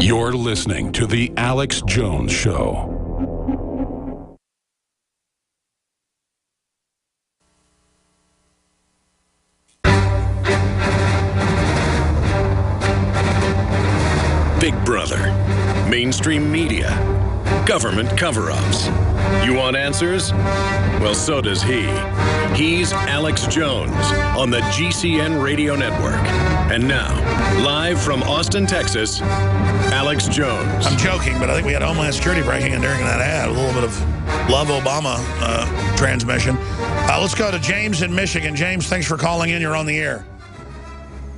You're listening to The Alex Jones Show. Big Brother, mainstream media, government cover-ups. You want answers? Well, so does he. He's Alex Jones on the GCN Radio Network. And now, live from Austin, Texas, Alex Jones. I'm joking, but I think we had Homeland Security breaking in during that ad. A little bit of Love Obama transmission. Let's go to James in Michigan. James, thanks for calling in. You're on the air.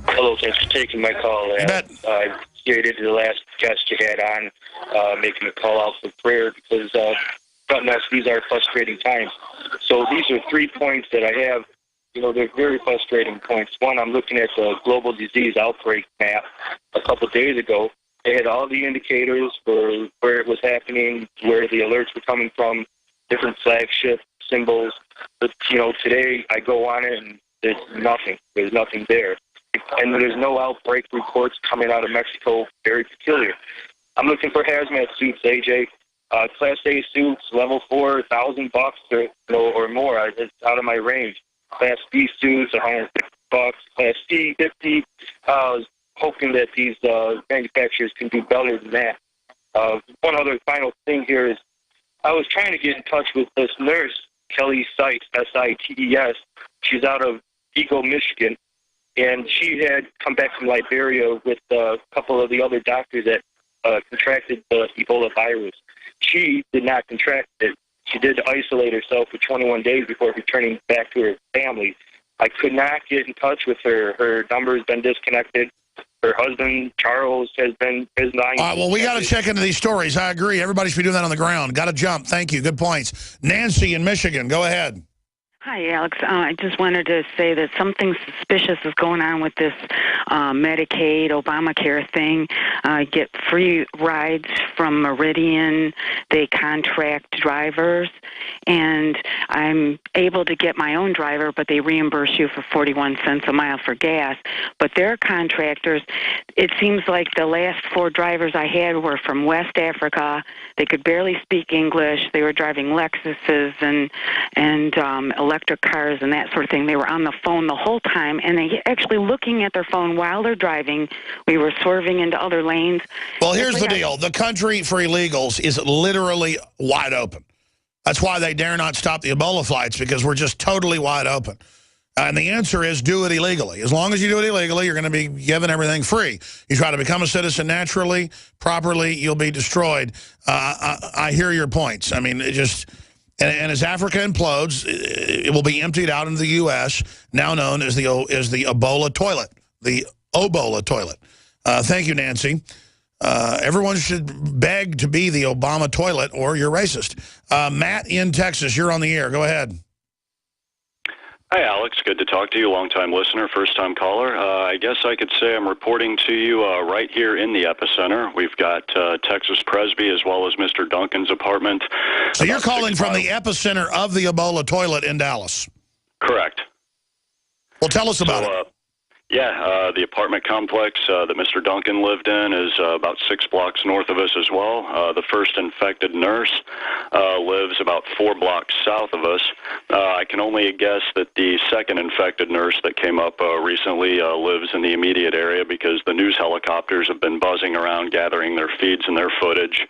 Hello, thanks for taking my call. You bet. I appreciated the last guest you had on, making a call out for prayer because, these are frustrating times. So these are 3 points that I have. You know, they're very frustrating points. One, I'm looking at the global disease outbreak map a couple of days ago. They had all the indicators for where it was happening, where the alerts were coming from, different flagship symbols. But, you know, today I go on it and there's nothing. There's nothing there. And there's no outbreak reports coming out of Mexico. Very peculiar. I'm looking for hazmat suits, AJ. Class A suits, level 4, $1,000 or more. It's out of my range. Class B suits, $150. Class C, $50. I was hoping that these manufacturers can do better than that. One other final thing here is I was trying to get in touch with this nurse, Kelly Sites, S-I-T-E-S. She's out of Eagle, Michigan. And she had come back from Liberia with a couple of the other doctors that contracted the Ebola virus. She did not contract it. She did isolate herself for 21 days before returning back to her family. I could not get in touch with her. Her number has been disconnected. Her husband, Charles, has been his line. All right, well, we got to check into these stories. I agree. Everybody should be doing that on the ground. Got to jump. Thank you. Good points. Nancy in Michigan, go ahead. Hi, Alex. I just wanted to say that something suspicious is going on with this Medicaid, Obamacare thing. Get free rides from Meridian. They contract drivers, and I'm able to get my own driver, but they reimburse you for 41 cents a mile for gas. But their contractors, it seems like the last 4 drivers I had were from West Africa. They could barely speak English. They were driving Lexuses and electric cars and that sort of thing. They were on the phone the whole time, and they actually looking at their phone while they're driving. We were swerving into other lanes. Well, here's the deal. The country for illegals is literally wide open. That's why they dare not stop the Ebola flights, because we're just totally wide open. And the answer is do it illegally. As long as you do it illegally, you're going to be given everything free. You try to become a citizen naturally, properly, you'll be destroyed. I hear your points. I mean, it just... And as Africa implodes, it will be emptied out into the U.S., now known as the Ebola toilet, the Obola toilet. Thank you, Nancy. Everyone should beg to be the Obama toilet, or you're racist. Matt in Texas, you're on the air. Go ahead. Hi, Alex. Good to talk to you. Long-time listener, first-time caller. I guess I could say I'm reporting to you right here in the epicenter. We've got Texas Presby as well as Mr. Duncan's apartment. So you're calling from the epicenter of the Ebola toilet in Dallas? Correct. Well, tell us about it. Yeah, the apartment complex that Mr. Duncan lived in is about 6 blocks north of us as well. The first infected nurse lives about 4 blocks south of us. I can only guess that the second infected nurse that came up recently lives in the immediate area, because the news helicopters have been buzzing around gathering their feeds and their footage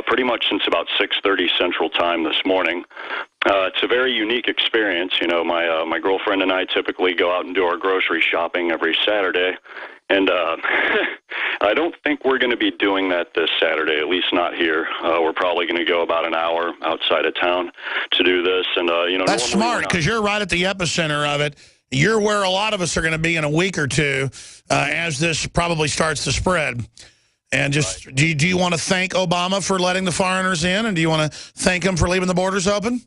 pretty much since about 6:30 Central Time this morning. It's a very unique experience. You know, my girlfriend and I typically go out and do our grocery shopping every Saturday, and I don't think we're going to be doing that this Saturday, at least not here. We're probably going to go about an hour outside of town to do this. And you know, that's smart, because you're right at the epicenter of it. You're where a lot of us are going to be in a week or two as this probably starts to spread. And just right. Do you want to thank Obama for letting the foreigners in, and do you want to thank him for leaving the borders open?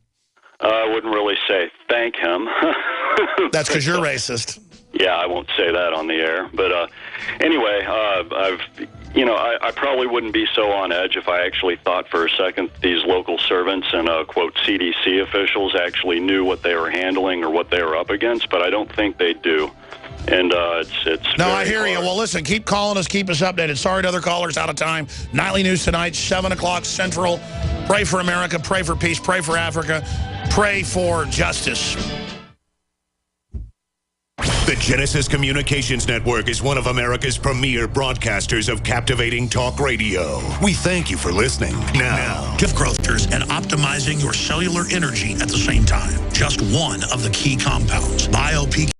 I wouldn't really say thank him. That's because you're racist. Yeah, I won't say that on the air. But anyway, I probably wouldn't be so on edge if I actually thought for a second these local servants and, quote, CDC officials actually knew what they were handling or what they were up against, but I don't think they do. And it's No, very I hear you. hard. Well, listen, keep calling us, keep us updated. Sorry to other callers, out of time. Nightly News tonight, 7 o'clock Central. Pray for America, pray for peace, pray for Africa, pray for justice. The Genesis Communications Network is one of America's premier broadcasters of captivating talk radio. We thank you for listening. Now, Gift growthers and optimizing your cellular energy at the same time. Just one of the key compounds. BioPK.